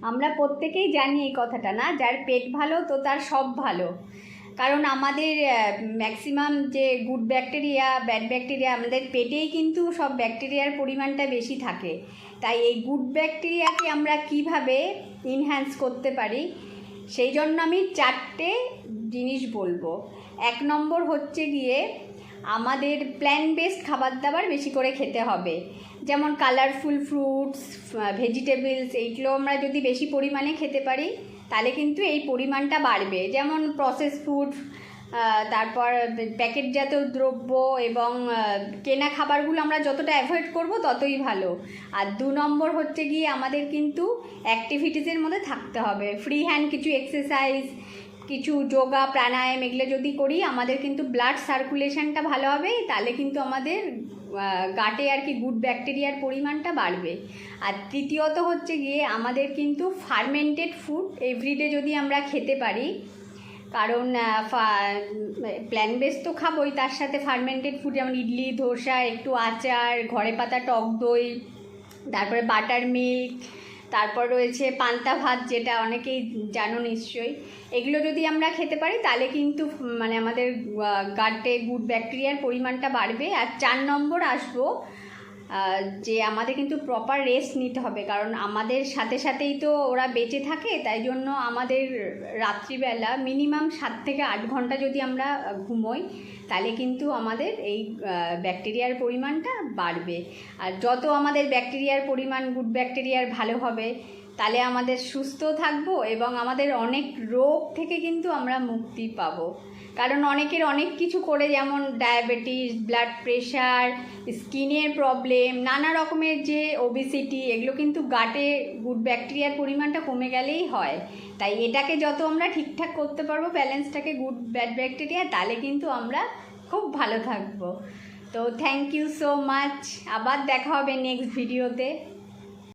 আমরা প্রত্যেকেই জানি এই কথাটা, না? যার পেট ভালো তো তার সব ভালো। কারণ আমাদের ম্যাক্সিমাম যে গুড ব্যাকটেরিয়া, ব্যাড ব্যাকটেরিয়া, আমাদের পেটেই কিন্তু সব ব্যাকটেরিয়ার পরিমাণটা বেশি থাকে। তাই এই গুড ব্যাকটেরিয়াকে আমরা কিভাবে ইনহ্যান্স করতে পারি, সেই জন্য আমি 4টে জিনিস বলবো। 1 নম্বর হচ্ছে গিয়ে আমাদের প্ল্যান্ট বেসড খাবার দাবার বেশি করে খেতে হবে। যেমন কালারফুল ফ্রুটস, ভেজিটেবলস, এইগুলো আমরা যদি বেশি পরিমাণে খেতে পারি তাহলে কিন্তু এই পরিমাণটা বাড়বে। যেমন প্রসেস ফুড, তারপর প্যাকেটজাত দ্রব্য এবং কেনা খাবারগুলো আমরা যতটা অ্যাভয়েড করব ততই ভালো। আর 2 নম্বর হচ্ছে গিয়ে আমাদের কিন্তু অ্যাক্টিভিটিসের মধ্যে থাকতে হবে। ফ্রি হ্যান্ড কিছু এক্সারসাইজ, কিছু যোগা, প্রাণায়াম, এগুলো যদি করি আমাদের কিন্তু ব্লাড সার্কুলেশনটা ভালো হবে। তাহলে কিন্তু আমাদের গাটে আর কি গুড ব্যাকটেরিয়ার পরিমাণটা বাড়বে। আর তৃতীয়ত হচ্ছে গিয়ে আমাদের কিন্তু ফার্মেন্টেড ফুড এভরিডে যদি আমরা খেতে পারি, কারণ প্ল্যান্ট বেস তো খাবোই, তার সাথে ফার্মেন্টেড ফুড যেমন ইডলি, ধোসা, একটু আচার, ঘরে পাতা টক দই, তারপরে বাটার মিল্ক, তারপর রয়েছে পান্তা ভাত, যেটা অনেকেই জানো নিশ্চয়ই। এগুলো যদি আমরা খেতে পারি তাহলে কিন্তু মানে আমাদের গাটে গুড ব্যাকটেরিয়ার পরিমাণটা বাড়বে। আর 4 নম্বর আসবো যে আমাদের কিন্তু প্রপার রেস্ট নিতে হবে, কারণ আমাদের সাথে সাথেই তো ওরা বেঁচে থাকে। তাই জন্য আমাদের রাত্রিবেলা মিনিমাম 7 থেকে 8 ঘন্টা যদি আমরা ঘুমোই তাহলে কিন্তু আমাদের এই ব্যাকটেরিয়ার পরিমাণটা বাড়বে। আর যত আমাদের ব্যাকটেরিয়ার পরিমাণ গুড ব্যাকটেরিয়ার ভালো হবে তাহলে আমাদের সুস্থ থাকবো এবং আমাদের অনেক রোগ থেকে কিন্তু আমরা মুক্তি পাবো। কারণ অনেকের অনেক কিছু করে, যেমন ডায়াবেটিস, ব্লাড প্রেশার, স্কিনের প্রবলেম, নানা রকমের যে ওবেসিটি, এগুলো কিন্তু গাটে গুড ব্যাকটেরিয়ার পরিমাণটা কমে গেলেই হয়। তাই এটাকে যত আমরা ঠিকঠাক করতে পারবো, ব্যালেন্সটাকে গুড ব্যাড ব্যাকটেরিয়া, তাহলে কিন্তু আমরা খুব ভালো থাকবো। তো থ্যাংক ইউ সো মাচ। আবার দেখা হবে নেক্সট ভিডিওতে।